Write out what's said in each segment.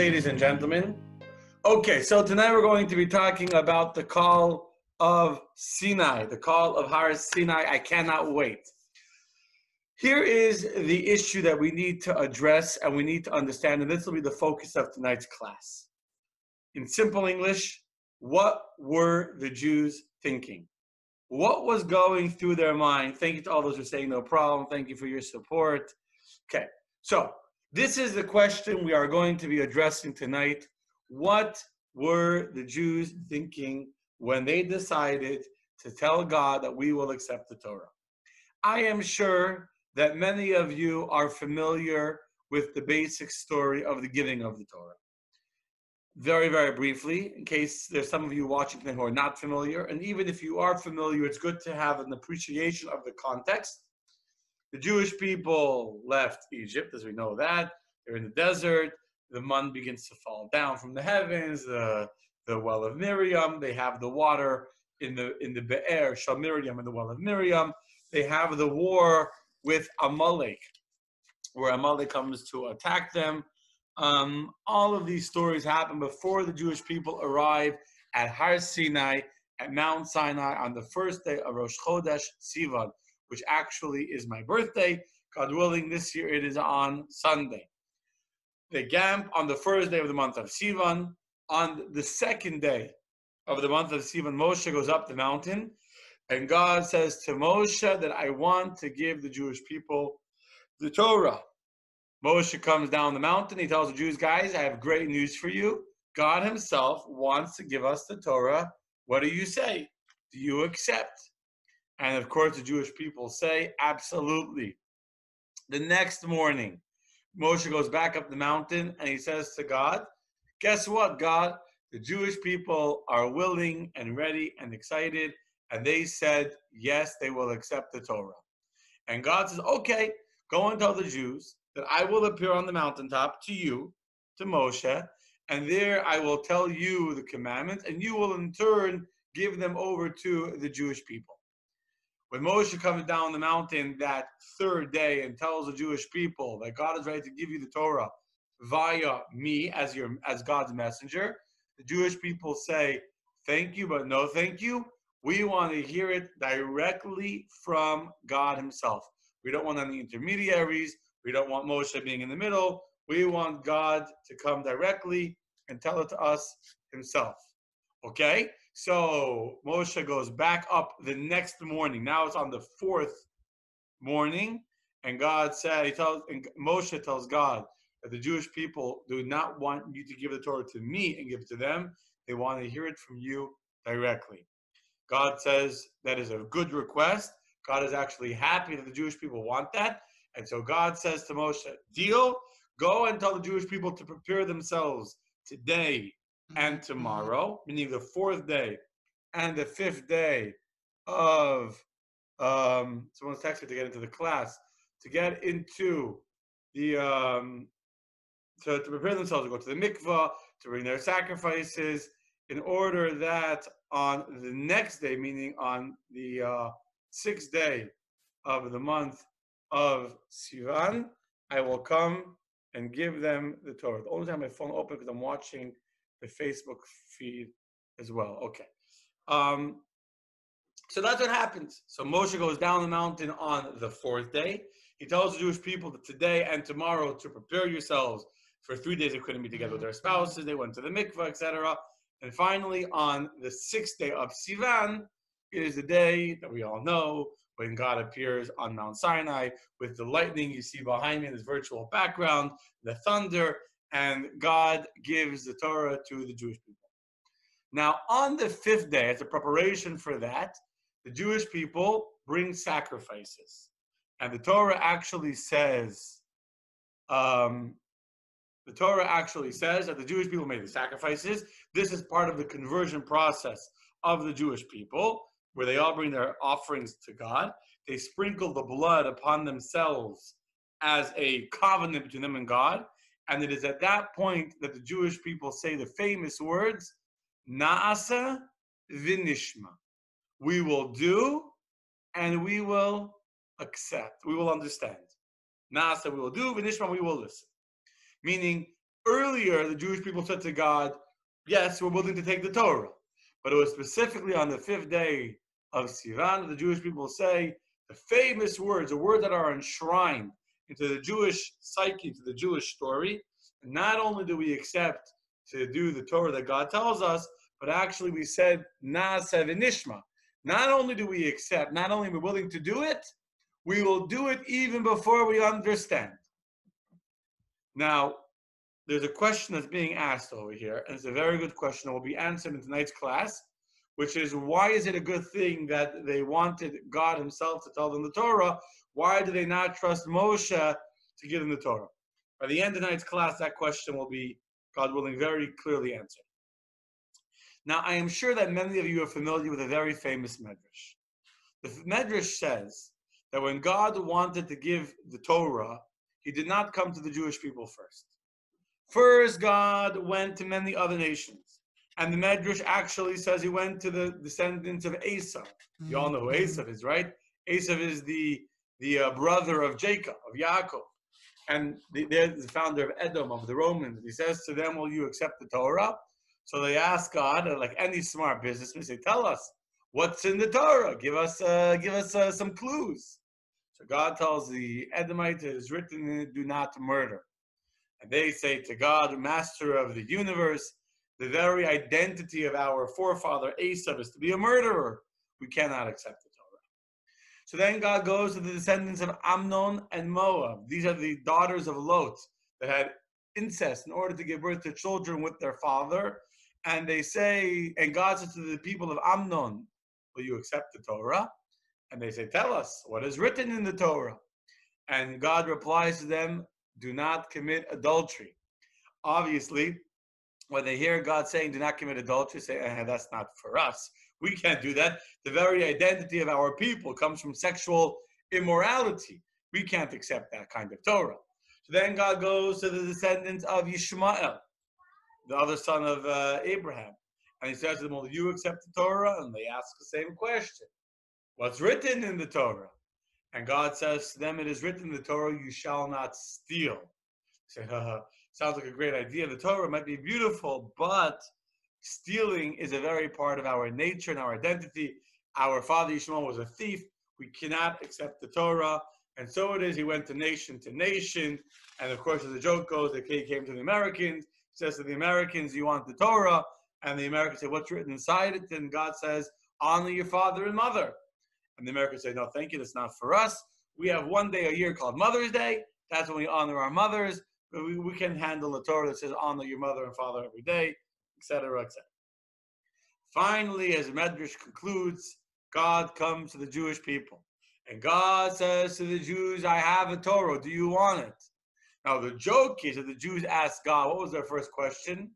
ladies and gentlemen. Okay, so tonight we're going to be talking about the call of Sinai, the call of Har Sinai. I cannot wait. Here is the issue that we need to address and we need to understand, and this will be the focus of tonight's class. In simple English, what were the Jews thinking? What was going through their mind? Thank you to all those who are saying no problem. Thank you for your support. Okay, so this is the question we are going to be addressing tonight. What were the Jews thinking when they decided to tell God that we will accept the Torah? I am sure that many of you are familiar with the basic story of the giving of the Torah. Very, very briefly, in case there's some of you watching who are not familiar, and even if you are familiar, it's good to have an appreciation of the context. The Jewish people left Egypt, as we know that. They're in the desert. The man begins to fall down from the heavens. The well of Miriam. They have the water in the Be'er, Shal Miriam, in the well of Miriam. They have the war with Amalek, where Amalek comes to attack them. All of these stories happen before the Jewish people arrive at Har Sinai, at Mount Sinai, on the first day of Rosh Chodesh Sivan, which actually is my birthday. God willing, this year it is on Sunday. They camp on the first day of the month of Sivan. On the second day of the month of Sivan, Moshe goes up the mountain, and God says to Moshe that I want to give the Jewish people the Torah. Moshe comes down the mountain. He tells the Jews, guys, I have great news for you. God himself wants to give us the Torah. What do you say? Do you accept? And of course, the Jewish people say, absolutely. The next morning, Moshe goes back up the mountain and he says to God, guess what, God? The Jewish people are willing and ready and excited. And they said, yes, they will accept the Torah. And God says, okay, go and tell the Jews that I will appear on the mountaintop to you, to Moshe, and there I will tell you the commandments, and you will in turn give them over to the Jewish people. When Moshe comes down the mountain that third day and tells the Jewish people that God is ready to give you the Torah via me as God's messenger, the Jewish people say, thank you, but no thank you. We want to hear it directly from God himself. We don't want any intermediaries. We don't want Moshe being in the middle. We want God to come directly and tell it to us himself. Okay? So Moshe goes back up the next morning. Now it's on the fourth morning. And Moshe tells God that the Jewish people do not want you to give the Torah to me and give it to them. They want to hear it from you directly. God says that is a good request. God is actually happy that the Jewish people want that. And so God says to Moshe, deal, go and tell the Jewish people to prepare themselves today and tomorrow, meaning the fourth day and the fifth day of, someone's texting to get into the class, to get into the, to prepare themselves to go to the mikvah, to bring their sacrifices, in order that on the next day, meaning on the sixth day of the month of Sivan, I will come and give them the Torah. The only time my phone open because I'm watching the Facebook feed as well. Okay. So that's what happens. So Moshe goes down the mountain on the fourth day. He tells the Jewish people that today and tomorrow to prepare yourselves. For 3 days they couldn't be together with their spouses. They went to the mikvah, etc. And finally, on the sixth day of Sivan, it is the day that we all know when God appears on Mount Sinai with the lightning you see behind me in this virtual background, the thunder, and God gives the Torah to the Jewish people. Now, on the fifth day, as a preparation for that, the Jewish people bring sacrifices. And the Torah actually says, that the Jewish people made the sacrifices. This is part of the conversion process of the Jewish people, where they all bring their offerings to God. They sprinkle the blood upon themselves as a covenant between them and God. And it is at that point that the Jewish people say the famous words, Na'asa v'nishma. We will do and we will accept. We will understand. Na'asa, we will do, v'nishma, we will listen. Meaning, Earlier, the Jewish people said to God, yes, we're willing to take the Torah. But it was specifically on the 5th day of Sivan, the Jewish people say the famous words, the words that are enshrined into the Jewish psyche, to the Jewish story. And not only do we accept to do the Torah that God tells us, but actually we said, Na'aseh v'nishma. Not only do we accept, not only are we willing to do it, we will do it even before we understand. Now, there's a question that's being asked over here, and it's a very good question that will be answered in tonight's class, which is, why is it a good thing that they wanted God himself to tell them the Torah? Why do they not trust Moshe to give them the Torah? By the end of tonight's class, that question will be, God willing, very clearly answered. Now, I am sure that many of you are familiar with a very famous medrash. The medrash says that when God wanted to give the Torah, he did not come to the Jewish people first. First, God went to many other nations. And the medrash actually says he went to the descendants of Esau. You all know who Esau is, right? Esau is the brother of Jacob, of Yaakov. And they're the founder of Edom, of the Romans. He says to them, will you accept the Torah? So they ask God, like any smart businessman, say, tell us, what's in the Torah? Give us some clues. So God tells the Edomites, it is written in it, do not murder. And they say to God, master of the universe, the very identity of our forefather Esau is to be a murderer. We cannot accept the Torah. So then God goes to the descendants of Amnon and Moab. These are the daughters of Lot that had incest in order to give birth to children with their father. And they say, and God says to the people of Amnon, will you accept the Torah? And they say, tell us, what is written in the Torah? And God replies to them, do not commit adultery. Obviously, when they hear God saying, do not commit adultery, say, that's not for us. We can't do that. The very identity of our people comes from sexual immorality. We can't accept that kind of Torah. So then God goes to the descendants of Yishmael, the other son of Abraham. And he says to them, will you accept the Torah? And they ask the same question. What's written in the Torah? And God says to them, it is written in the Torah, you shall not steal. They say, sounds like a great idea. The Torah might be beautiful, but stealing is a very part of our nature and our identity. Our father Yishmael was a thief. We cannot accept the Torah. And so it is, he went to nation. And of course, as the joke goes, he came to the Americans. He says to the Americans, you want the Torah? And the Americans say, what's written inside it? And God says, honor your father and mother. And the Americans say, no, thank you, that's not for us. We have one day a year called Mother's Day. That's when we honor our mothers. But we can handle a Torah that says honor your mother and father every day, etc., etc. Finally, as the Medrash concludes, God comes to the Jewish people. And God says to the Jews, I have a Torah. Do you want it? Now, the joke is that the Jews asked God, what was their first question?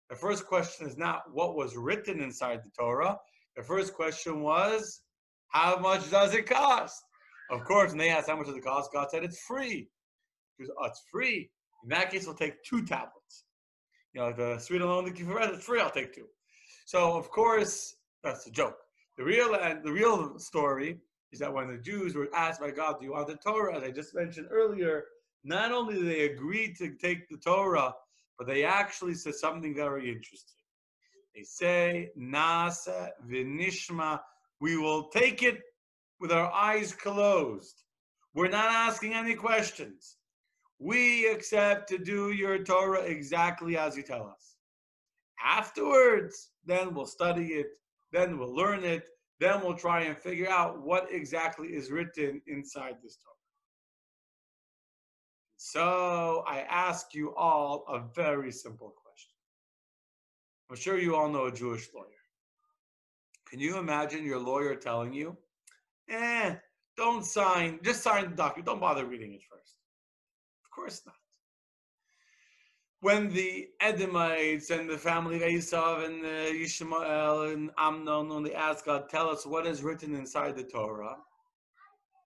The first question is not what was written inside the Torah. The first question was, how much does it cost? Of course, when they asked how much does it cost, God said it's free. He goes, oh, it's free. In that case, we'll take 2 tablets. You know, the sweet alone, the kefir, it's free, I'll take 2. So, of course, that's a joke. The real story is that when the Jews were asked by God, do you want the Torah? As I just mentioned earlier, not only did they agree to take the Torah, but they actually said something very interesting. They say, Na'aseh v'nishma, we will take it with our eyes closed. We're not asking any questions. We accept to do your Torah exactly as you tell us. Afterwards, then we'll study it, then we'll learn it, then we'll try and figure out what exactly is written inside this Torah. So I ask you all a very simple question. I'm sure you all know a Jewish lawyer. Can you imagine your lawyer telling you, don't sign, just sign the document, don't bother reading it first? Of course not. When the Edomites and the family of Esau and Yishmael and Amnon, when they ask God, tell us what is written inside the Torah,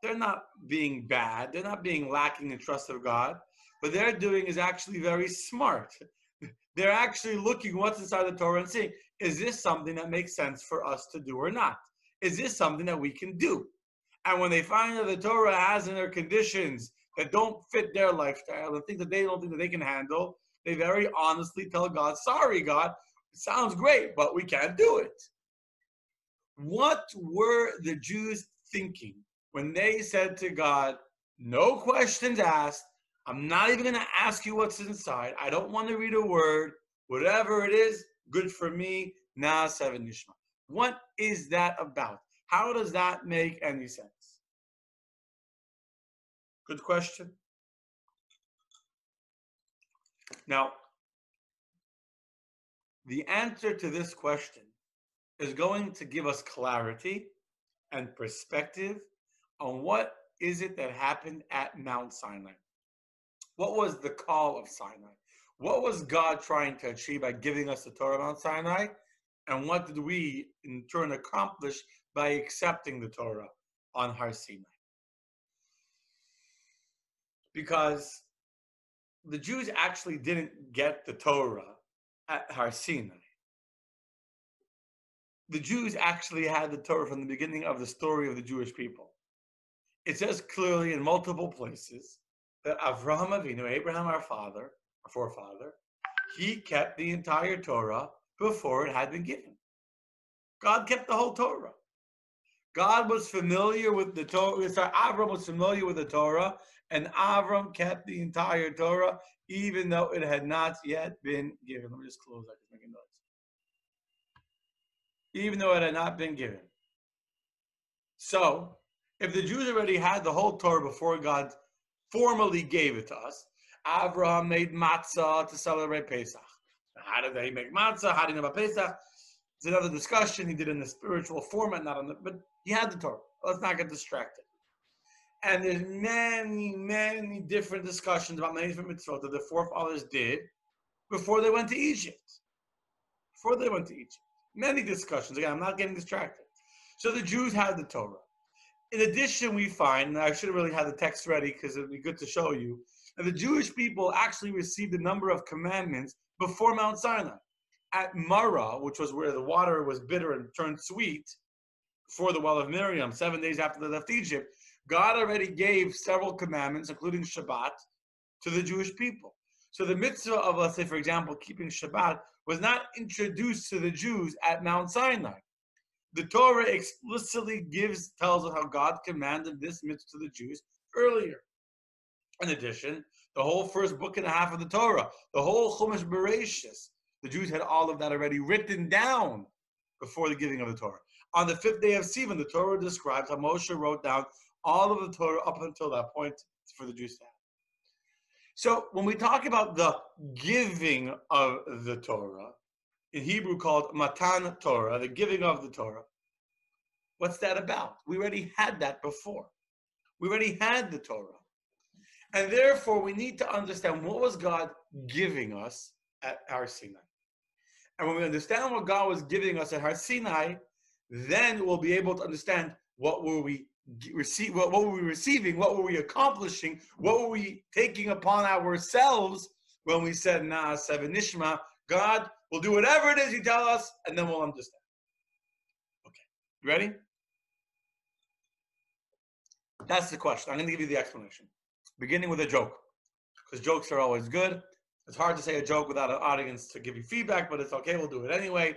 they're not being bad, they're not being lacking in trust of God. What they're doing is actually very smart. They're actually looking what's inside the Torah and saying, is this something that makes sense for us to do or not? Is this something that we can do? And when they find that the Torah has in their conditions that don't fit their lifestyle, the things that they don't think that they can handle, They very honestly tell God, sorry, God, it sounds great, but we can't do it. What were the Jews thinking when they said to God, no questions asked, I'm not even going to ask you what's inside. I don't want to read a word. Whatever it is, good for me. Na'aseh v'nishma. What is that about? How does that make any sense? Good question. Now, the answer to this question is going to give us clarity and perspective on what is it that happened at Mount Sinai. What was the call of Sinai? What was God trying to achieve by giving us the Torah on Sinai? And what did we in turn accomplish by accepting the Torah on Har Sinai? Because the Jews actually didn't get the Torah at Har Sinai. The Jews actually had the Torah from the beginning of the story of the Jewish people. It says clearly in multiple places that Avraham Avinu, Abraham our father, our forefather, he kept the entire Torah before it had been given. God kept the whole Torah. God was familiar with the Torah. Avram was familiar with the Torah, and Avram kept the entire Torah, even though it had not yet been given. Let me just close that. Making noise. Even though it had not been given. So, if the Jews already had the whole Torah before God formally gave it to us, Avraham made matzah to celebrate Pesach. How did he make matzah? How did he know about Pesach? It's another discussion. He did it in the spiritual format, not on the, but he had the Torah. Let's not get distracted. And there's many different discussions about many different mitzvot that the forefathers did before they went to Egypt. Before they went to Egypt. Many discussions. Again, I'm not getting distracted. So the Jews had the Torah. In addition, we find, and I should have really had the text ready because it would be good to show you, that the Jewish people actually received a number of commandments before Mount Sinai. At Marah, which was where the water was bitter and turned sweet, before the well of Miriam, 7 days after they left Egypt, God already gave several commandments, including Shabbat, to the Jewish people. So the mitzvah of, let's say, for example, keeping Shabbat was not introduced to the Jews at Mount Sinai. The Torah explicitly tells us how God commanded this mitzvah to the Jews earlier. In addition, the whole first book and a half of the Torah, the whole Chumash Bereshis, the Jews had all of that already written down before the giving of the Torah. On the 5th day of Sivan, the Torah describes how Moshe wrote down all of the Torah up until that point for the Jews to have. So when we talk about the giving of the Torah, in Hebrew called Matan Torah, the giving of the Torah, what's that about? We already had that before. We already had the Torah. And therefore, we need to understand what was God giving us at Har Sinai. And when we understand what God was giving us at Har Sinai, then we'll be able to understand what were we receiving, what were we accomplishing, what were we taking upon ourselves when we said Na'aseh v'nishma. God will do whatever it is you tell us, and then we'll understand. Okay, you ready? That's the question. I'm going to give you the explanation, beginning with a joke, because jokes are always good. It's hard to say a joke without an audience to give you feedback, but it's okay. We'll do it anyway.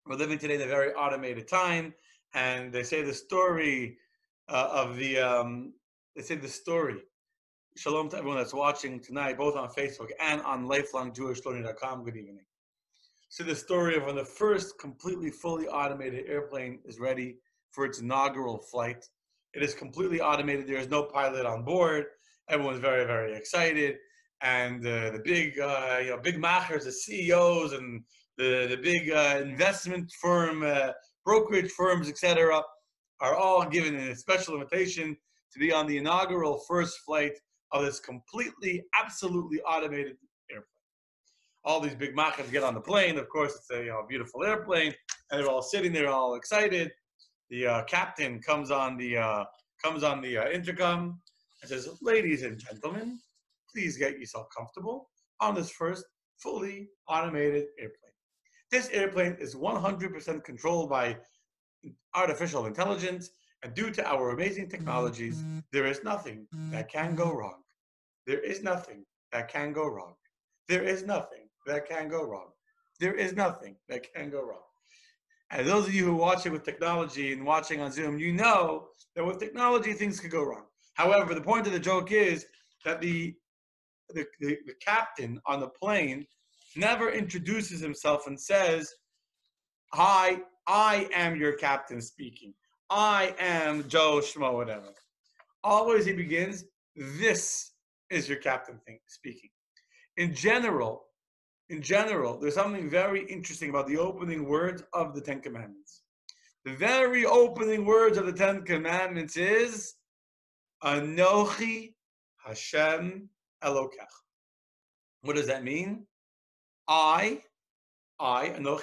We're living today in a very automated time, and they say the story Shalom to everyone that's watching tonight, both on Facebook and on lifelongjewishlearning.com. Good evening. So the story of when the first completely fully automated airplane is ready for its inaugural flight. It is completely automated. There is no pilot on board. Everyone's very excited, and the big big machers, the CEOs, and the big investment firm, brokerage firms, etc., are all given a special invitation to be on the inaugural first flight of this completely, absolutely automated airplane. All these big machers get on the plane. Of course, it's a beautiful airplane, and they're all sitting there, all excited. The captain comes on the intercom and says, "Ladies and gentlemen, please get yourself comfortable on this first fully automated airplane. This airplane is 100% controlled by artificial intelligence, and due to our amazing technologies, there is nothing that can go wrong. There is nothing that can go wrong. There is nothing that can go wrong. There is nothing that can go wrong. And those of you who watch it with technology and watching on Zoom, you know that with technology, things could go wrong. However, the point of the joke is that the captain on the plane never introduces himself and says, "Hi, I am your captain speaking. I am Joe Schmo, whatever." Always he begins, "This is your captain speaking." In general, there's something very interesting about the opening words of the Ten Commandments. The very opening words of the Ten Commandments is Anochi Hashem Elokech. What does that mean? Anochi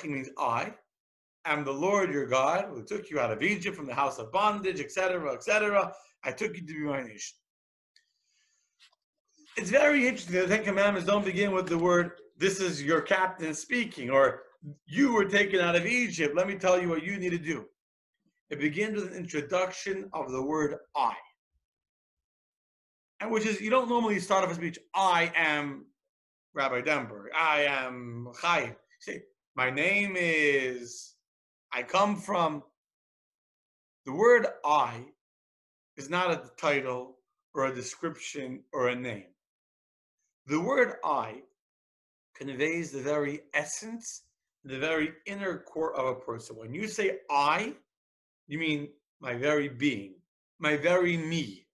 means I am the Lord your God who took you out of Egypt from the house of bondage, etc., etc. I took you to be my nation. It's very interesting that the Ten Commandments don't begin with the word, "This is your captain speaking," or "You were taken out of Egypt. Let me tell you what you need to do." It begins with an introduction of the word I. And which is, you don't normally start off a speech, "I am Rabbi Denberg. I am Chaim." Say, "My name is, I come from." The word I is not a title or a description or a name. The word I conveys the very essence, the very inner core of a person. When you say I, you mean my very being, my very me.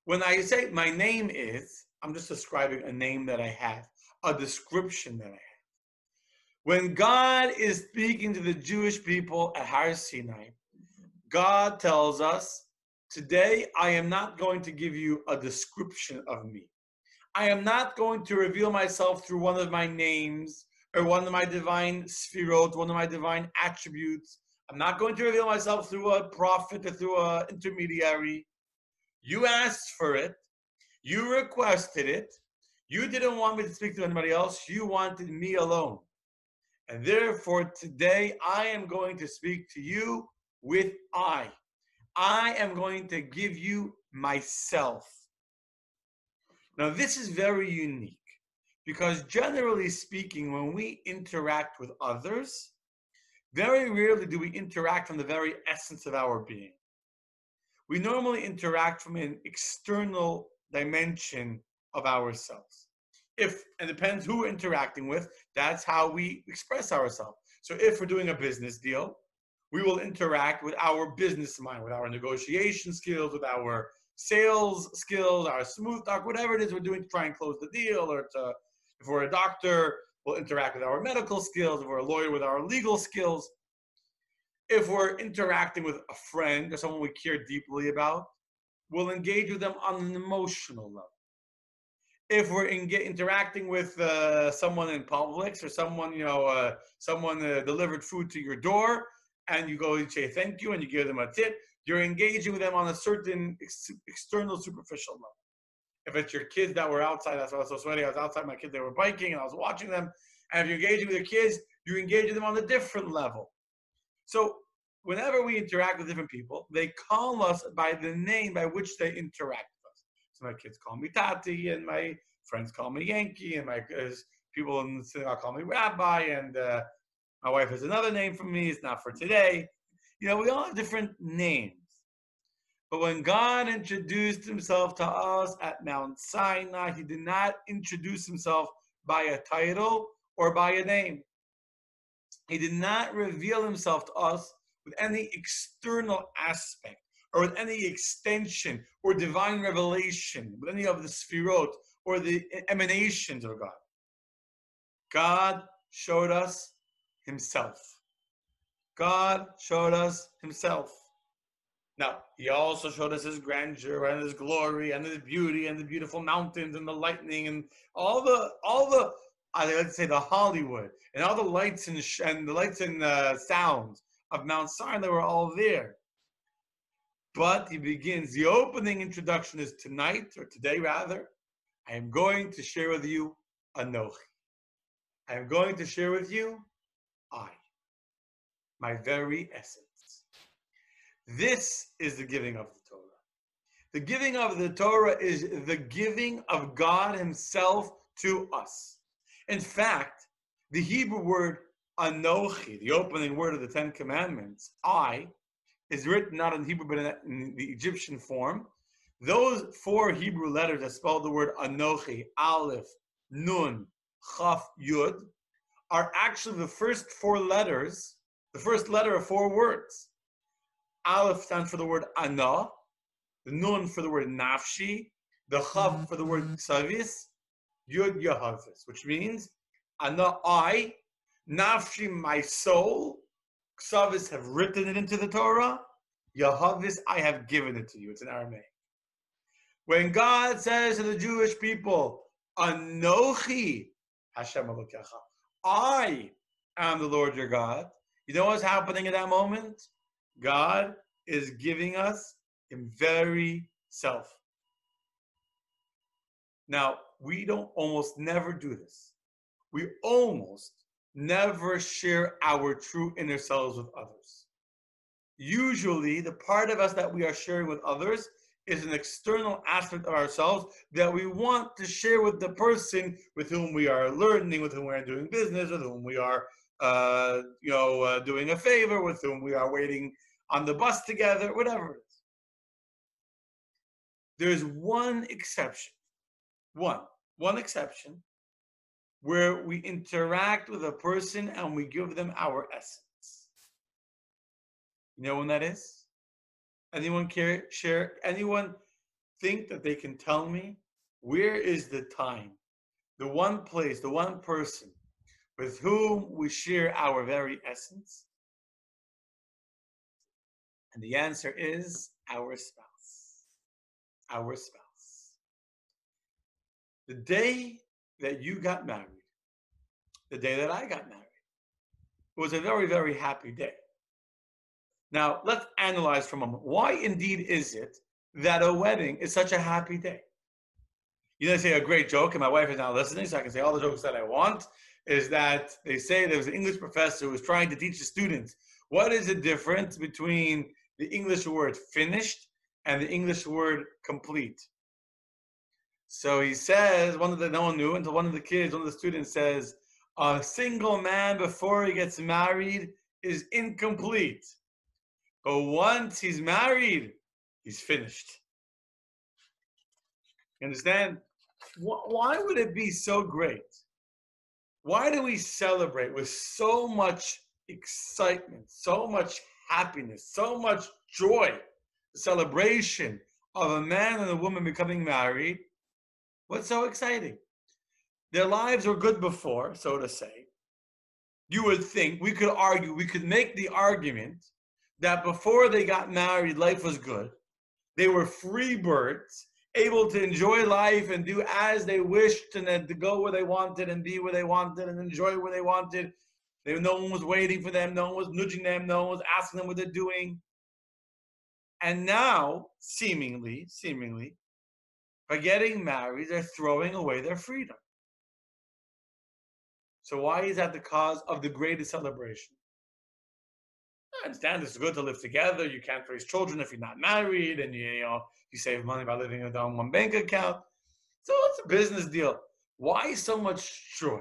When I say my name is, I'm just describing a name that I have, a description that I have. When God is speaking to the Jewish people at Har Sinai, God tells us, "Today I am not going to give you a description of me. I am not going to reveal myself through one of my names or one of my divine sfirot, one of my divine attributes. I'm not going to reveal myself through a prophet or through an intermediary. You asked for it. You requested it. You didn't want me to speak to anybody else. You wanted me alone. And therefore, today I am going to speak to you with I. I am going to give you myself." Now, this is very unique because generally speaking, when we interact with others, very rarely do we interact from the very essence of our being. We normally interact from an external dimension of ourselves. And it depends who we're interacting with, that's how we express ourselves. So if we're doing a business deal, we will interact with our business mind, with our negotiation skills, with our sales skills, our smooth talk, whatever it is we're doing to try and close the deal, or if we're a doctor, we'll interact with our medical skills. If we're a lawyer, with our legal skills. If we're interacting with a friend or someone we care deeply about, we'll engage with them on an emotional level. If we're interacting with someone in Publix, or someone, someone delivered food to your door, and you go and say thank you and you give them a tip, you're engaging with them on a certain external, superficial level. If it's your kids that were outside, that's why I was so sweaty. I was outside, my kids, they were biking, and I was watching them. And if you're engaging with your kids, you engage with them on a different level. So whenever we interact with different people, they call us by the name by which they interact with us. So my kids call me Tati, and my friends call me Yankee, and my people in the synagogue call me Rabbi, and my wife has another name for me. It's not for today. We all have different names. But when God introduced himself to us at Mount Sinai, he did not introduce himself by a title or by a name. He did not reveal himself to us with any external aspect, or with any extension or divine revelation, with any of the sfirot or the emanations of God. God showed us himself. God showed us himself. Now, he also showed us his grandeur and his glory and his beauty and the beautiful mountains and the lightning and all the I like to say the Hollywood and all the lights and the lights and sounds of Mount Sinai were all there. But he begins, the opening introduction is tonight, or today rather, I am going to share with you Anochi. I am going to share with you I, my very essence. This is the giving of the Torah. The giving of the Torah is the giving of God himself to us. In fact, the Hebrew word Anochi, the opening word of the Ten Commandments, I, is written not in Hebrew but in the Egyptian form. Those four Hebrew letters that spell the word Anochi, Aleph, Nun, Chaf, Yud, are actually the first four letters, the first letter of four words. Aleph stands for the word Ana, the Nun for the word Nafshi, the Chaf for the word Ksavis, Yud Yahavis, which means Ana, I, Nafshi, my soul, Ksavis have written it into the Torah, Yahavis, I have given it to you. It's in Aramaic. When God says to the Jewish people, Anochi Hashem Elokecha, I am the Lord your God, you know what's happening at that moment? God is giving us Him very self. Now, we don't almost never do this. We almost never share our true inner selves with others. Usually, the part of us that we are sharing with others is an external aspect of ourselves that we want to share with the person with whom we are learning, with whom we are doing business, with whom we are doing a favor, with whom we are waiting on the bus together, whatever it is. There's one exception, one exception, where we interact with a person and we give them our essence. You know when that is? Anyone care, share, anyone think that they can tell me where is the time, the one place, the one person with whom we share our very essence? And the answer is our spouse. Our spouse. The day that you got married, the day that I got married, it was a very, very happy day. Now, let's analyze for a moment. Why indeed is it that a wedding is such a happy day? You know, I say a great joke, and my wife is now listening, so I can say all the jokes that I want, is that they say there was an English professor who was trying to teach the students what is the difference between the English word finished and the English word complete. So he says, no one knew until one of the students says, a single man before he gets married is incomplete. But once he's married, he's finished. You understand? Why would it be so great? Why do we celebrate with so much excitement, so much happiness, so much joy, the celebration of a man and a woman becoming married? What's so exciting? Their lives were good before, so to say. You would think, we could make the argument that before they got married, life was good. They were free birds, able to enjoy life and do as they wished and then to go where they wanted and be where they wanted and enjoy where they wanted. No one was waiting for them. No one was nudging them. No one was asking them what they're doing. And now, seemingly, by getting married, they're throwing away their freedom. So why is that the cause of the greatest celebration? I understand it's good to live together. You can't raise children if you're not married, and you save money by living on one bank account. So it's a business deal. Why so much joy?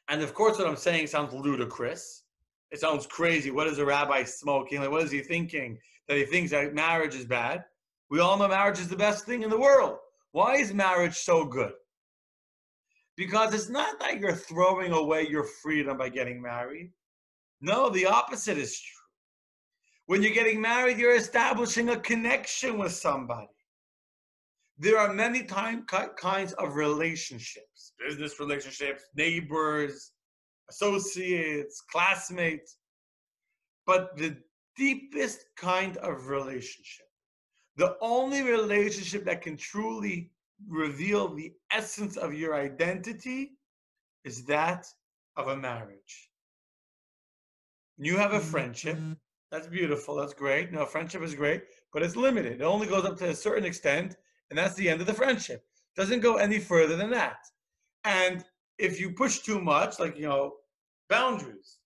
And of course, what I'm saying sounds ludicrous. It sounds crazy. What is a rabbi smoking? Like, what is he thinking? That he thinks that marriage is bad? We all know marriage is the best thing in the world. Why is marriage so good? Because it's not that you're throwing away your freedom by getting married. No, the opposite is true. When you're getting married, you're establishing a connection with somebody. There are many kinds of relationships, business relationships, neighbors, associates, classmates. But the deepest kind of relationship, the only relationship that can truly reveal the essence of your identity, is that of a marriage. You have a friendship. That's beautiful. That's great. No, friendship is great, but it's limited. It only goes up to a certain extent, and that's the end of the friendship. It doesn't go any further than that. And if you push too much, like, boundaries,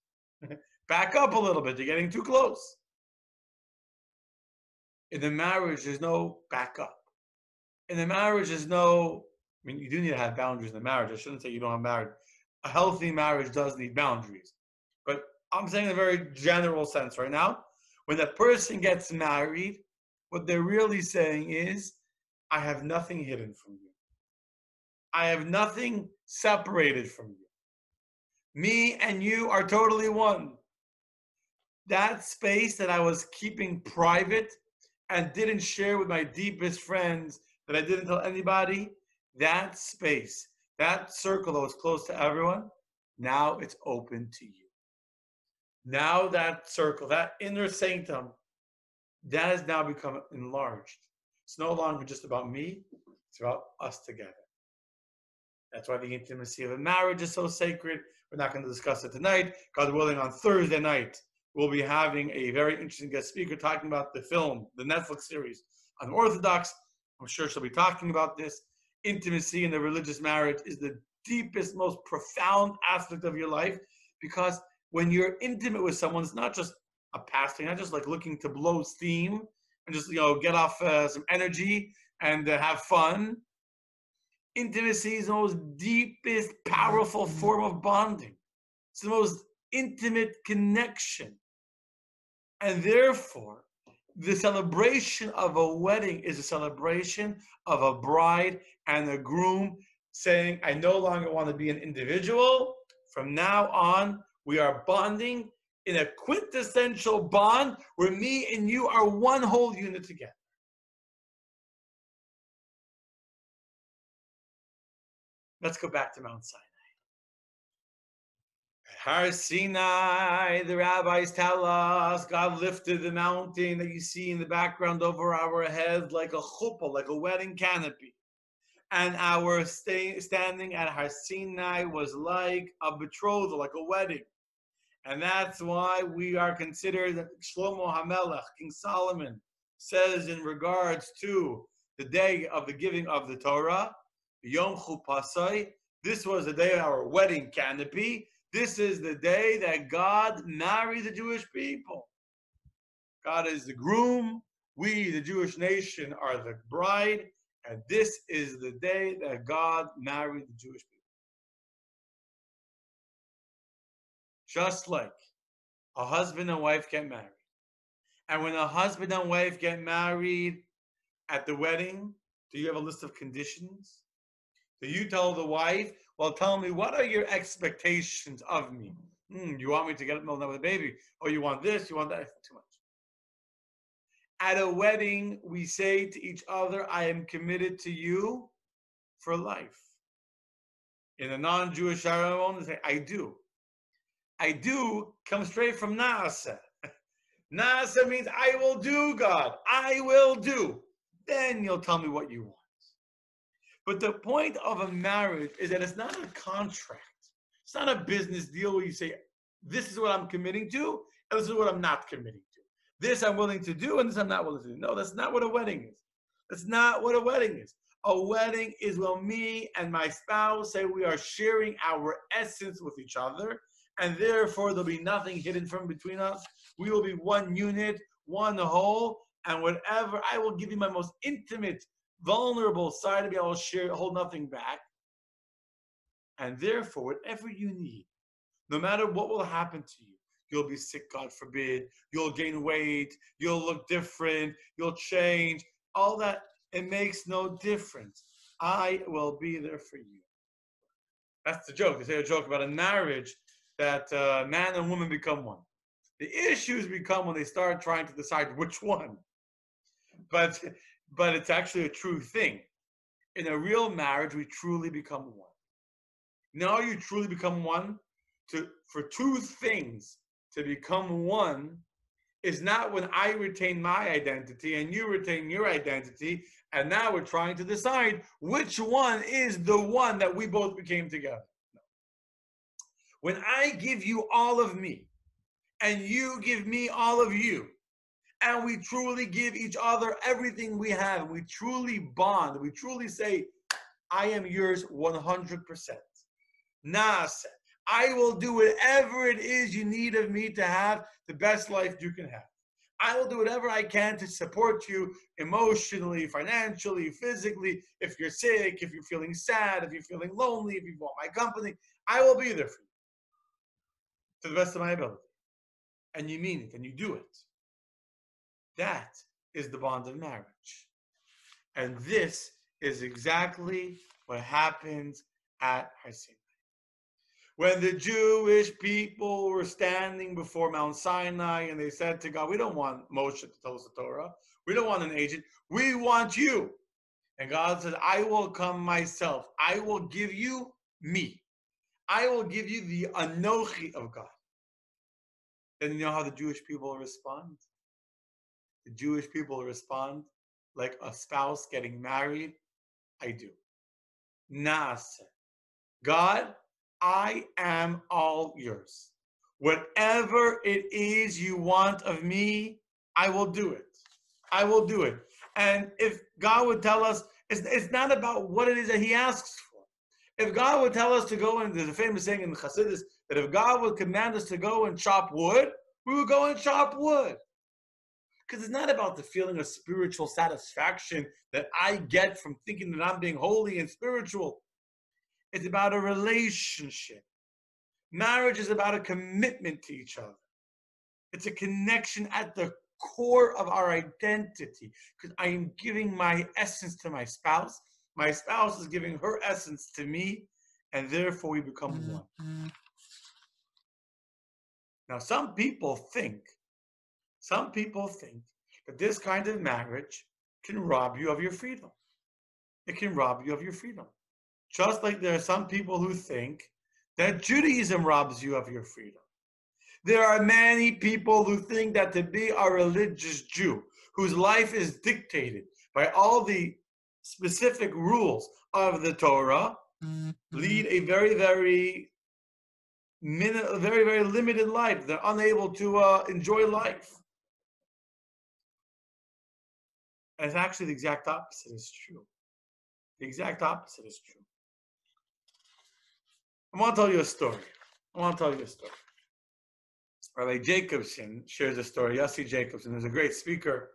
back up a little bit. You're getting too close. In the marriage, there's no backup. In the marriage, there's no I mean, you do need to have boundaries in a marriage. I shouldn't say you don't have marriage. A healthy marriage does need boundaries. But I'm saying in a very general sense right now, when a person gets married, what they're really saying is, I have nothing hidden from you. I have nothing separated from you. Me and you are totally one. That space that I was keeping private and didn't share with my deepest friends, that I didn't tell anybody, that space, that circle that was close to everyone, now it's open to you. Now that circle, that inner sanctum, that has now become enlarged. It's no longer just about me, it's about us together. That's why the intimacy of a marriage is so sacred. We're not going to discuss it tonight. God willing, on Thursday night, we'll be having a very interesting guest speaker talking about the film, the Netflix series, Unorthodox. I'm sure she'll be talking about this. Intimacy in the religious marriage is the deepest, most profound aspect of your life, because when you're intimate with someone, it's not just a pastime, not just like looking to blow steam and just get off some energy and have fun. Intimacy is the most deepest, powerful form of bonding. It's the most intimate connection. And therefore, the celebration of a wedding is a celebration of a bride and a groom saying, I no longer want to be an individual. From now on, we are bonding in a quintessential bond where me and you are one whole unit together. Let's go back to Mount Sinai. Har Sinai, the rabbis tell us, God lifted the mountain that you see in the background over our heads like a chuppah, like a wedding canopy. And our standing at Har Sinai was like a betrothal, like a wedding. And that's why we are considered, Shlomo HaMelech, King Solomon, says in regards to the day of the giving of the Torah, Yom Chupasai, this was the day of our wedding canopy. This is the day that God married the Jewish people. God is the groom. We, the Jewish nation, are the bride. And this is the day that God married the Jewish people. Just like a husband and wife get married. And when a husband and wife get married at the wedding, do you have a list of conditions? Do you tell the wife, well, tell me, what are your expectations of me? You want me to get up in the middle of the night with a baby? Oh, you want this, you want that? Too much. At a wedding, we say to each other, I am committed to you for life. In a non-Jewish ceremony, they say, I do. I do comes straight from Naaseh. Naaseh means I will do, God. I will do. Then you'll tell me what you want. But the point of a marriage is that it's not a contract. It's not a business deal where you say, this is what I'm committing to, and this is what I'm not committing to. This I'm willing to do, and this I'm not willing to do. No, that's not what a wedding is. That's not what a wedding is. A wedding is when me and my spouse say we are sharing our essence with each other, and therefore there'll be nothing hidden from between us. We will be one unit, one whole, and whatever, I will give you my most intimate, vulnerable side of me, I will share, hold nothing back. And therefore, whatever you need, no matter what will happen to you, you'll be sick, God forbid, you'll gain weight, you'll look different, you'll change, all that, it makes no difference. I will be there for you. That's the joke. They say a joke about a marriage that man and woman become one. The issues become when they start trying to decide which one. But it's actually a true thing. In a real marriage, we truly become one. Now you truly become one. For two things to become one is not when I retain my identity and you retain your identity, and now we're trying to decide which one is the one that we both became together. No. When I give you all of me, and you give me all of you, and we truly give each other everything we have, and we truly bond, we truly say, I am yours 100%. Naaseh. I will do whatever it is you need of me to have the best life you can have. I will do whatever I can to support you emotionally, financially, physically. If you're sick, if you're feeling sad, if you're feeling lonely, if you want my company, I will be there for you to the best of my ability. And you mean it and you do it. That is the bond of marriage. And this is exactly what happens at Har Sinai. When the Jewish people were standing before Mount Sinai and they said to God, we don't want Moshe to tell us the Torah. We don't want an agent. We want you. And God said, I will come myself. I will give you me. I will give you the Anochi of God. Then you know how the Jewish people respond? The Jewish people respond like a spouse getting married. I do. Naaseh. God, I am all yours. Whatever it is you want of me, I will do it. I will do it. And if God would tell us, it's not about what it is that he asks for. If God would tell us to go, and there's a famous saying in Chassidus, that if God would command us to go and chop wood, we would go and chop wood. Because it's not about the feeling of spiritual satisfaction that I get from thinking that I'm being holy and spiritual. It's about a relationship. Marriage is about a commitment to each other. It's a connection at the core of our identity, because I am giving my essence to my spouse. My spouse is giving her essence to me, and therefore we become one. Now, some people think that this kind of marriage can rob you of your freedom. It can rob you of your freedom. Just like there are some people who think that Judaism robs you of your freedom. There are many people who think that to be a religious Jew, whose life is dictated by all the specific rules of the Torah, lead a very, very limited life. They're unable to enjoy life. And it's actually the exact opposite is true. The exact opposite is true. I want to tell you a story. Rabbi Jacobson shares a story. Yossi Jacobson is a great speaker.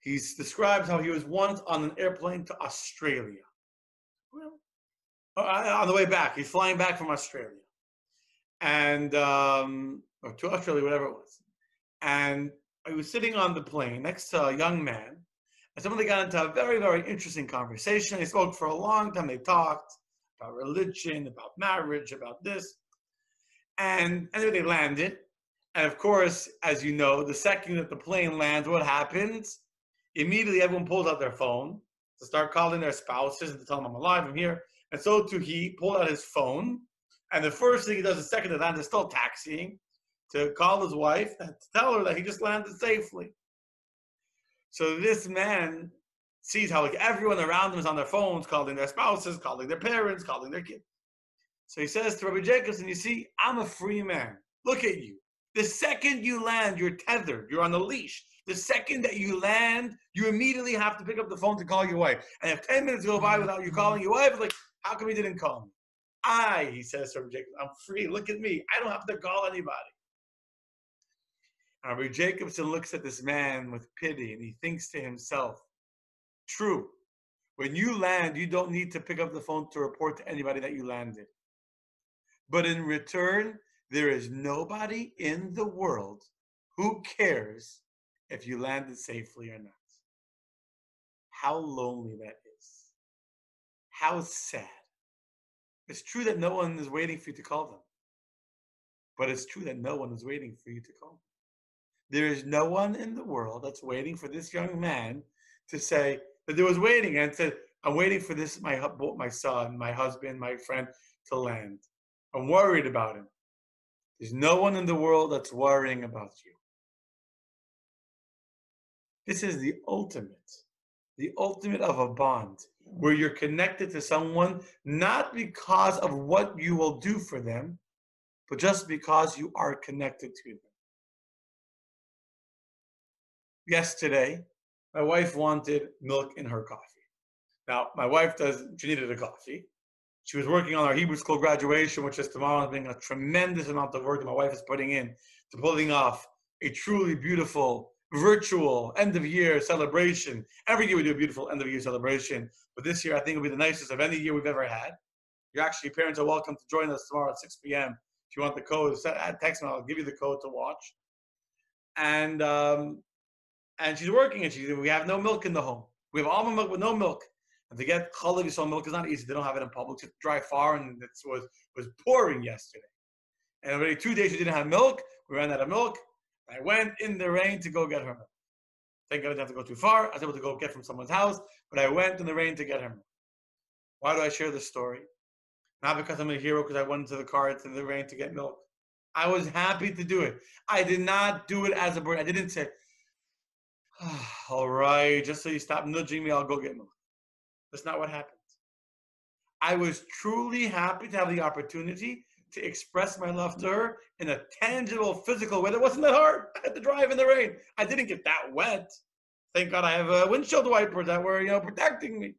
He describes how he was once on an airplane to Australia. Well, on the way back, he's flying back from Australia. And, or to Australia, whatever it was. And he was sitting on the plane next to a young man. And suddenly got into a very, very interesting conversation. They spoke for a long time. They talked about religion, about marriage, about this. And anyway, they landed. And of course, as you know, the second that the plane lands, what happens? Immediately, everyone pulls out their phone to start calling their spouses and to tell them, I'm alive, I'm here. And so too, he pulled out his phone. And the first thing he does the second that lands is still taxiing to call his wife and to tell her that he just landed safely. So this man sees how like everyone around him is on their phones, calling their spouses, calling their parents, calling their kids. So he says to Rabbi Jacobson, you see, I'm a free man. Look at you. The second you land, you're tethered. You're on the leash. The second that you land, you immediately have to pick up the phone to call your wife. And if 10 minutes go by without you calling your wife, it's like, how come you didn't call me? He says to Rabbi Jacobson, I'm free. Look at me. I don't have to call anybody. And Rabbi Jacobson looks at this man with pity and he thinks to himself, true. When you land, you don't need to pick up the phone to report to anybody that you landed. But in return, there is nobody in the world who cares if you landed safely or not. How lonely that is. How sad. It's true that no one is waiting for you to call them. But it's true that no one is waiting for you to call them. There is no one in the world that's waiting for this young man to say that there was waiting and said, I'm waiting for this, my son, my husband, my friend to land. I'm worried about him. There's no one in the world that's worrying about you. This is the ultimate of a bond, where you're connected to someone, not because of what you will do for them, but just because you are connected to them. Yesterday, my wife wanted milk in her coffee. Now, my wife she needed a coffee. She was working on our Hebrew school graduation, which is tomorrow, being a tremendous amount of work that my wife is putting in to pulling off a truly beautiful virtual end of year celebration. Every year we do a beautiful end of year celebration, but this year I think it'll be the nicest of any year we've ever had. Parents are welcome to join us tomorrow at 6 p.m. If you want the code, text me. I'll give you the code to watch. And she's working, and we have no milk in the home. We have almond milk with no milk. And to get challah yisrael milk is not easy. They don't have it in public. It's dry far, and it was pouring yesterday. And already 2 days we didn't have milk. We ran out of milk. I went in the rain to go get her milk. Thank God I didn't have to go too far. I was able to go get from someone's house, but I went in the rain to get her milk. Why do I share this story? Not because I'm a hero, because I went into the car into the rain to get milk. I was happy to do it. I did not do it as a burden. I didn't say, all right, just so you stop nudging me, I'll go get milk. That's not what happened. I was truly happy to have the opportunity to express my love to her in a tangible, physical way that wasn't that hard. I had to drive in the rain. I didn't get that wet. Thank God I have a windshield wipers that were, protecting me.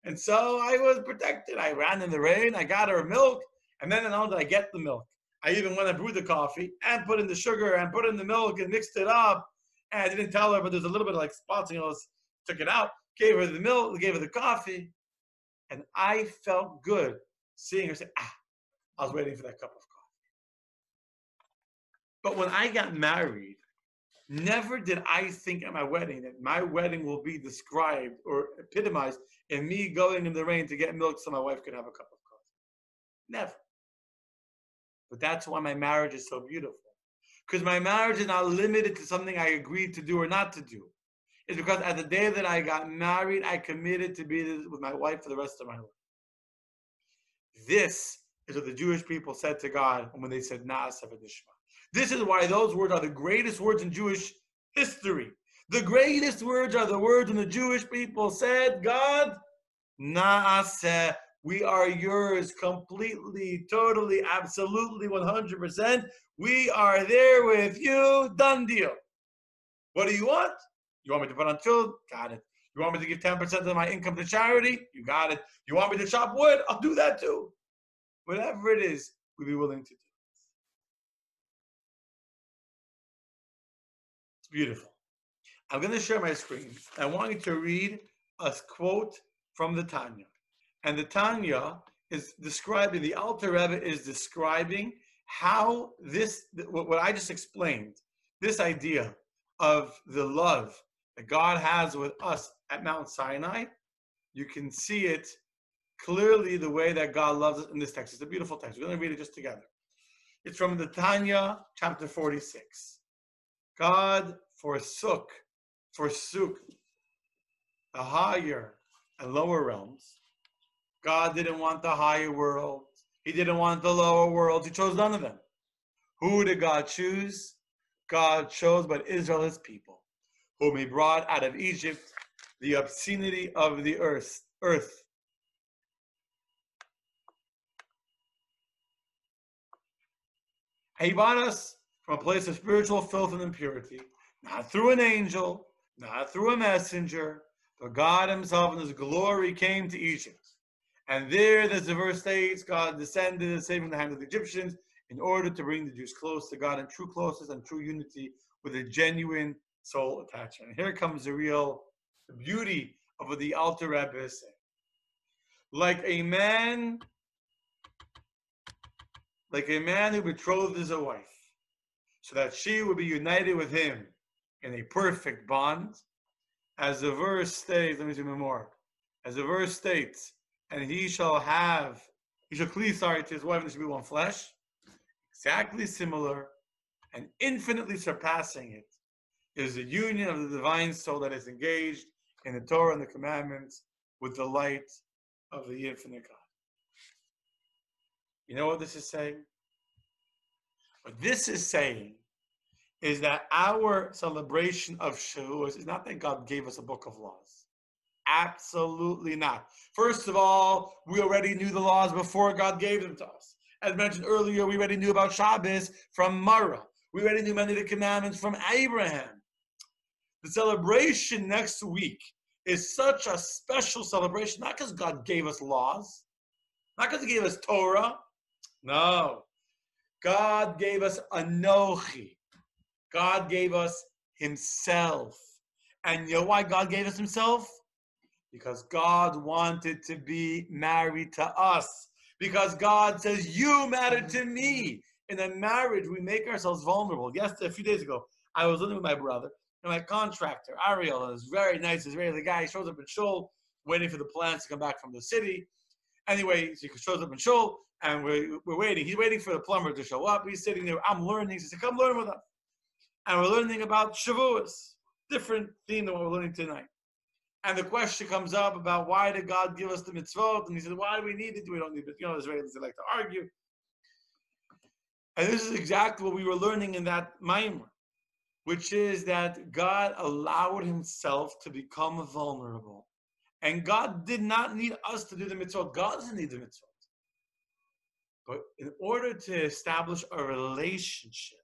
And so I was protected. I ran in the rain. I got her milk. And then not only did I get the milk, I even went and brewed the coffee and put in the sugar and put in the milk and mixed it up. And I didn't tell her, but there's a little bit of like spots, took it out, gave her the milk, gave her the coffee. And I felt good seeing her say, I was waiting for that cup of coffee. But when I got married, never did I think at my wedding that my wedding will be described or epitomized in me going in the rain to get milk so my wife could have a cup of coffee. Never. But that's why my marriage is so beautiful. Because my marriage is not limited to something I agreed to do or not to do. It's because at the day that I got married, I committed to be with my wife for the rest of my life. This is what the Jewish people said to God when they said, Na'aseh v'nishma. This is why those words are the greatest words in Jewish history. The greatest words are the words when the Jewish people said, God, Na'aseh, we are yours completely, totally, absolutely, 100%. We are there with you, done deal. What do you want? You want me to put on tefillin? Got it. You want me to give 10% of my income to charity? You got it. You want me to chop wood? I'll do that too. Whatever it is, we'll be willing to do. It's beautiful. I'm going to share my screen. I want you to read a quote from the Tanya. And the Tanya is describing, the Alter Rebbe is describing how this, what I just explained, this idea of the love that God has with us at Mount Sinai, you can see it clearly the way that God loves us in this text. It's a beautiful text. We're going to read it just together. It's from the Tanya, chapter 46. God forsook the higher and lower realms. God didn't want the higher world. He didn't want the lower world. He chose none of them. Who did God choose? God chose but Israel, his people, whom he brought out of Egypt, the obscenity of the earth. He brought us from a place of spiritual filth and impurity, not through an angel, not through a messenger, but God himself in his glory came to Egypt. And there, as the verse states, God descended and saved from the hand of the Egyptians in order to bring the Jews close to God in true closeness and true unity with a genuine soul attachment. And here comes the beauty of what the Alter Rebbe is saying. Like a man who betrothed his wife, so that she would be united with him in a perfect bond, as the verse states, let me see more. As the verse states, and he shall cleave to his wife, and they shall be one flesh. Exactly similar and infinitely surpassing it is the union of the divine soul that is engaged in the Torah and the commandments with the light of the infinite God. You know what this is saying? What this is saying is that our celebration of Shavuos is not that God gave us a book of laws. Absolutely not. First of all, we already knew the laws before God gave them to us. As mentioned earlier, we already knew about Shabbos from Mara. We already knew many of the commandments from Abraham. The celebration next week is such a special celebration, not because God gave us laws, not because he gave us Torah. No. God gave us Anochi. God gave us himself. And you know why God gave us himself? Because God wanted to be married to us. Because God says, you matter to me. In a marriage, we make ourselves vulnerable. Yesterday, a few days ago, I was living with my brother and my contractor, Ariel, is very nice Israeli guy. He shows up in shul, waiting for the plants to come back from the city. Anyway, so he shows up in shul, and we're waiting. He's waiting for the plumber to show up. He's sitting there. I'm learning. He said, come learn with us. And we're learning about Shavuos. Different theme than what we're learning tonight. And the question comes up about why did God give us the mitzvot? And he said, why do we need it? We don't need it. You know, Israelis, they like to argue. And this is exactly what we were learning in that Maimer, which is that God allowed himself to become vulnerable. And God did not need us to do the mitzvot. God doesn't need the mitzvot. But in order to establish a relationship,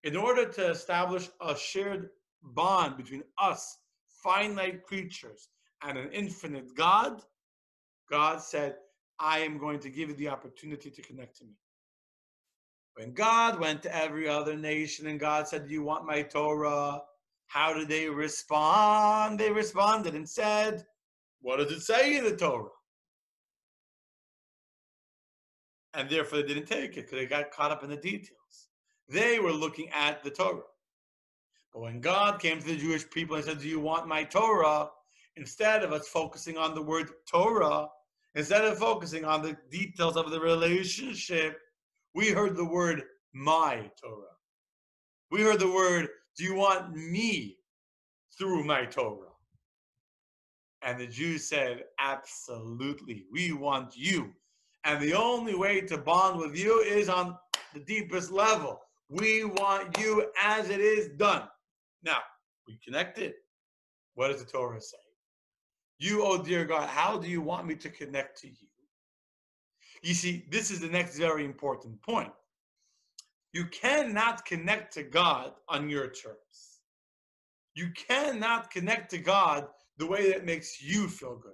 in order to establish a shared bond between us, finite creatures, and an infinite God, God said, I am going to give you the opportunity to connect to me. When God went to every other nation and God said, do you want my Torah? How did they respond? They responded and said, what does it say in the Torah? And therefore they didn't take it because they got caught up in the details. They were looking at the Torah. But when God came to the Jewish people and said, do you want my Torah? Instead of us focusing on the word Torah, instead of focusing on the details of the relationship, we heard the word my Torah. We heard the word, do you want me through my Torah? And the Jews said, absolutely, we want you. And the only way to bond with you is on the deepest level. We want you as it is done. Now, we connected. What does the Torah say? You, oh dear God, how do you want me to connect to you? You see, this is the next very important point. You cannot connect to God on your terms. You cannot connect to God the way that makes you feel good.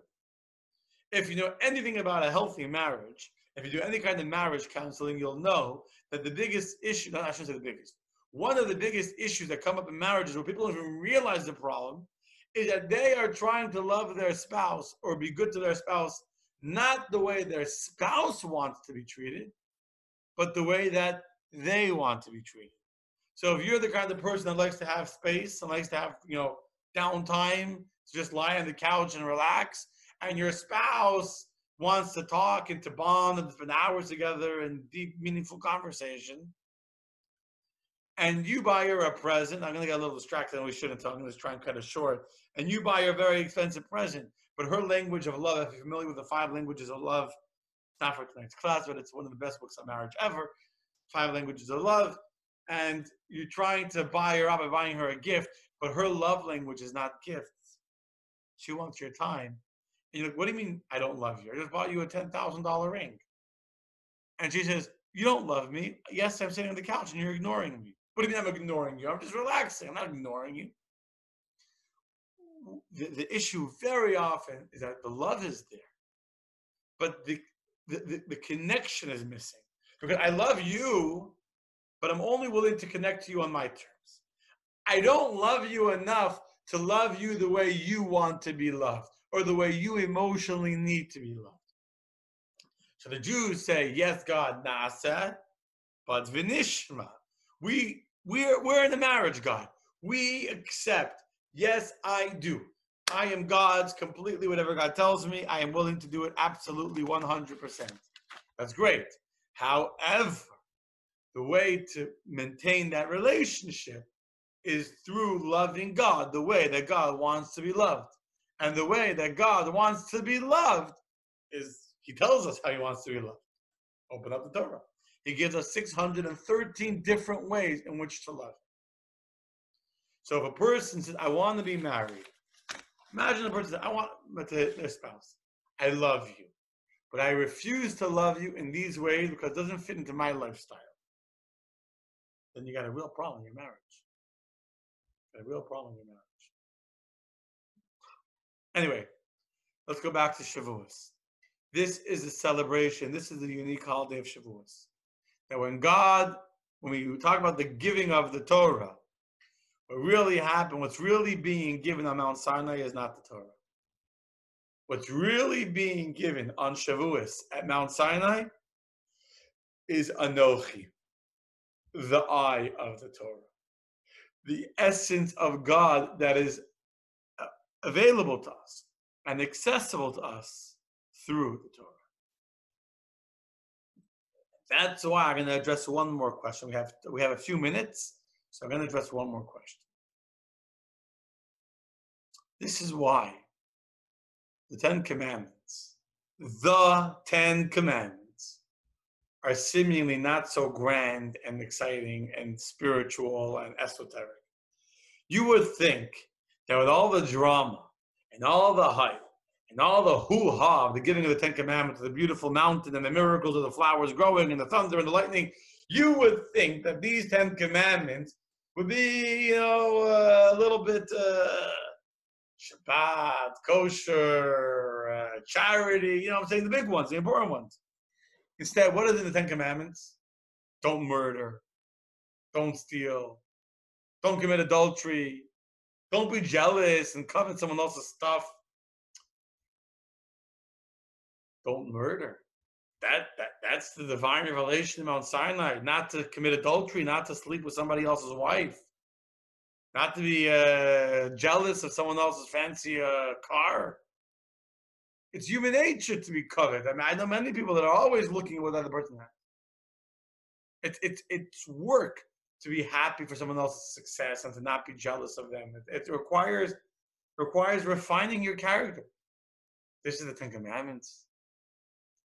If you know anything about a healthy marriage, if you do any kind of marriage counseling, you'll know that the biggest issue, no, I shouldn't say the biggest, one of the biggest issues that come up in marriages where people don't even realize the problem is that they are trying to love their spouse or be good to their spouse, not the way their spouse wants to be treated, but the way that they want to be treated. So if you're the kind of person that likes to have space and likes to have, downtime, to just lie on the couch and relax, and your spouse wants to talk and to bond and spend hours together in deep, meaningful conversation, and you buy her a present, I'm going to get a little distracted and we shouldn't, so I'm going to try and cut it short, and you buy her a very expensive present, but her language of love, if you're familiar with the 5 languages of love, it's not for tonight's class, but it's one of the best books on marriage ever, 5 languages of love, and you're trying to buy her up by buying her a gift, but her love language is not gifts. She wants your time. And you're like, what do you mean I don't love you? I just bought you a $10,000 ring. And she says, you don't love me. Yes, I'm sitting on the couch and you're ignoring me. What do you mean I'm ignoring you? I'm just relaxing. I'm not ignoring you. The issue very often is that the love is there, but the connection is missing. Because I love you, but I'm only willing to connect to you on my terms. I don't love you enough to love you the way you want to be loved or the way you emotionally need to be loved. So the Jews say, yes, God, nasa, but v'nishma. We're in the marriage, God. We accept, yes, I do. I am God's completely, whatever God tells me, I am willing to do it absolutely 100%. That's great. However, the way to maintain that relationship is through loving God the way that God wants to be loved. And the way that God wants to be loved is, he tells us how he wants to be loved. Open up the Torah. He gives us 613 different ways in which to love. So if a person says, I want to be married, imagine a person says, I want to their spouse, I love you, but I refuse to love you in these ways because it doesn't fit into my lifestyle. Then you got a real problem in your marriage. A real problem in your marriage. Anyway, let's go back to Shavuos. This is a celebration. This is the unique holiday of Shavuos. That when we talk about the giving of the Torah, What really happened, what's really being given on Mount Sinai is not the Torah. What's really being given on Shavuos at Mount Sinai is Anochi, the eye of the Torah, the essence of God that is available to us and accessible to us through the Torah. That's why I'm going to address one more question. We have a few minutes, so I'm going to address one more question. This is why the Ten Commandments, are seemingly not so grand and exciting and spiritual and esoteric. You would think that with all the drama and all the hype and all the hoo-ha of the giving of the Ten Commandments, the beautiful mountain and the miracles of the flowers growing and the thunder and the lightning, you would think that these Ten Commandments would be, a little bit Shabbat, kosher, charity, I'm saying the big ones, the important ones. Instead, what are the Ten Commandments? Don't murder, don't steal, don't commit adultery, don't be jealous and covet someone else's stuff. Don't murder. That's the divine revelation of Mount Sinai. Not to commit adultery, not to sleep with somebody else's wife, not to be jealous of someone else's fancy car. It's human nature to be coveted. I mean, I know many people that are always looking at what the other person has. It's work to be happy for someone else's success and to not be jealous of them. It requires refining your character. This is the Ten Commandments.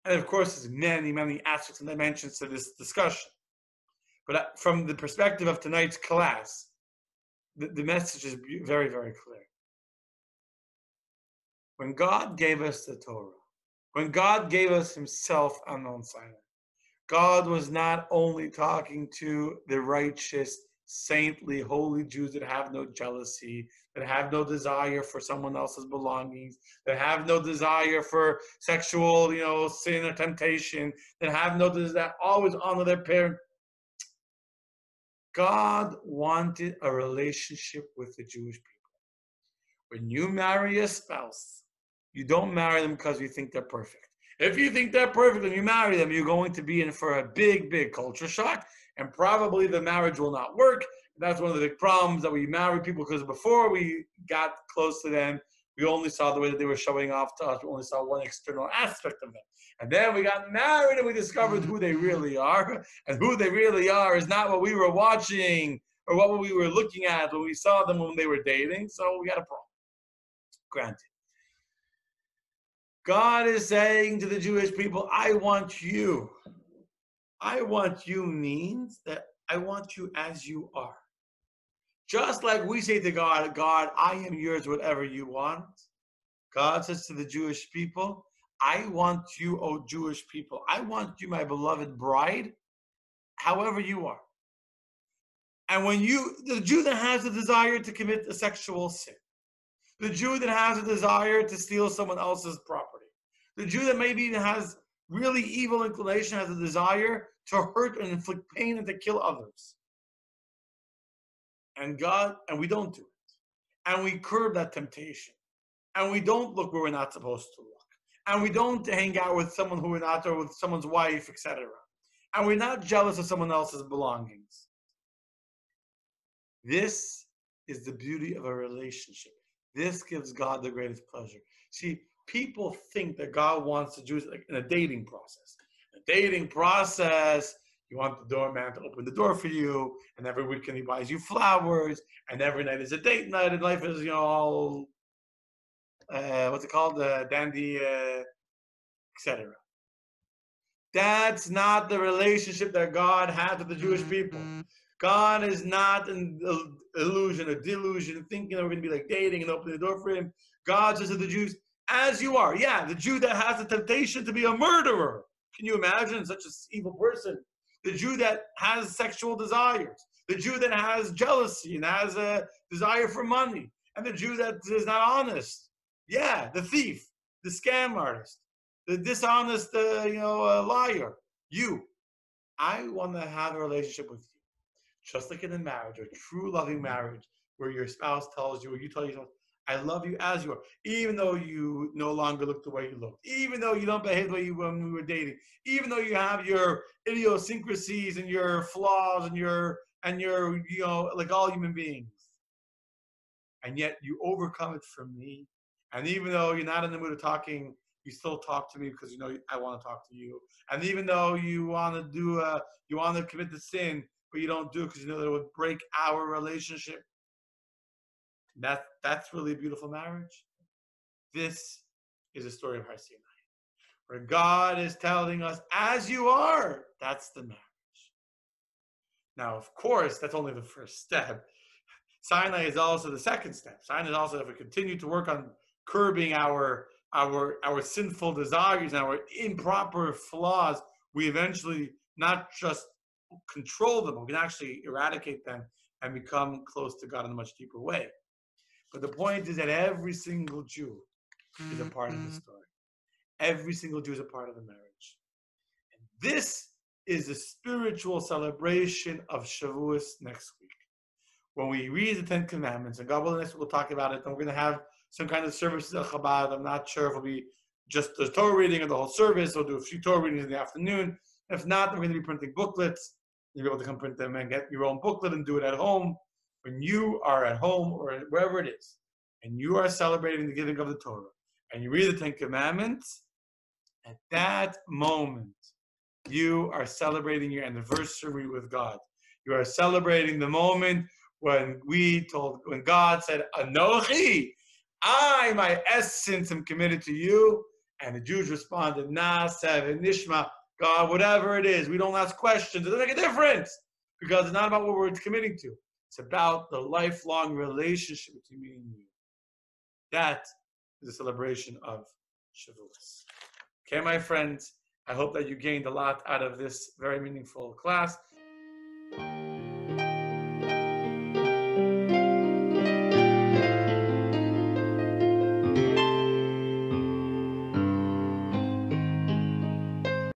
And of course, there's many, many aspects and dimensions to this discussion. But from the perspective of tonight's class, the message is very, very clear. When God gave us the Torah, when God gave us himself on Mount Sinai, God was not only talking to the righteous, saintly, holy Jews that have no jealousy, that have no desire for someone else's belongings, that have no desire for sexual, sin or temptation, that have no desire, that always honor their parents. God wanted a relationship with the Jewish people. When you marry a spouse, you don't marry them because you think they're perfect. If you think they're perfect and you marry them, you're going to be in for a big, big culture shock, and probably the marriage will not work. That's one of the big problems that we marry people, because before we got close to them, we only saw the way that they were showing off to us. We only saw one external aspect of them. And then we got married and we discovered who they really are. And who they really are is not what we were watching or what we were looking at when we saw them when they were dating. So we got a problem. Granted. God is saying to the Jewish people, I want you. I want you means that I want you as you are. Just like we say to God, God, I am yours, whatever you want. God says to the Jewish people, I want you, O Jewish people. I want you, my beloved bride, however you are. And when the Jew that has a desire to commit a sexual sin, the Jew that has a desire to steal someone else's property, the Jew that maybe even has really evil inclination, has a desire to hurt and inflict pain and to kill others. And we don't do it. And we curb that temptation. And we don't look where we're not supposed to look. And we don't hang out with someone who we're not, or with someone's wife, etc. And we're not jealous of someone else's belongings. This is the beauty of a relationship. This gives God the greatest pleasure. See, people think that God wants to do it like in a dating process. A dating process, you want the doorman to open the door for you, and every weekend he buys you flowers, and every night is a date night, and life is, all, what's it called? Dandy, etc. That's not the relationship that God has with the Jewish people. God is not an illusion or delusion, thinking that we're going to be like dating and opening the door for him. God says to the Jews, as you are. Yeah, the Jew that has the temptation to be a murderer. Can you imagine such an evil person? The Jew that has sexual desires. The Jew that has jealousy and has a desire for money. And the Jew that is not honest. Yeah, the thief, the scam artist, the dishonest, liar. You. I want to have a relationship with you. Just like in a marriage, a true loving marriage, where your spouse tells you, or you tell yourself, I love you as you are, even though you no longer look the way you looked, even though you don't behave the way you were when we were dating, even though you have your idiosyncrasies and your flaws and your like all human beings, and yet you overcome it for me. And even though you're not in the mood of talking, you still talk to me because you know I want to talk to you. And even though you want to commit the sin, but you don't do it because you know that it would break our relationship. That's really a beautiful marriage. This is a story of Har Sinai, where God is telling us, as you are, that's the marriage. Now, of course, that's only the first step. Sinai is also the second step. Sinai is also if we continue to work on curbing our sinful desires and our improper flaws, we eventually not just control them, we can actually eradicate them and become close to God in a much deeper way. But the point is that every single Jew is a part of the story. Every single Jew is a part of the marriage. And this is the spiritual celebration of Shavuos next week. When we read the Ten Commandments, and God willing, we'll talk about it, and we're going to have some kind of services at Chabad. I'm not sure if it'll be just the Torah reading or the whole service. We'll do a few Torah readings in the afternoon. If not, we're going to be printing booklets. You'll be able to come print them and get your own booklet and do it at home. When you are at home or wherever it is, and you are celebrating the giving of the Torah, and you read the Ten Commandments, at that moment, you are celebrating your anniversary with God. You are celebrating the moment when God said, Anochi, I, my essence, am committed to you. And the Jews responded, Naaseh v'nishma, God, whatever it is. We don't ask questions. It doesn't make a difference because it's not about what we're committing to. It's about the lifelong relationship between me and you. That is a celebration of Shavuos. Okay, my friends, I hope that you gained a lot out of this very meaningful class.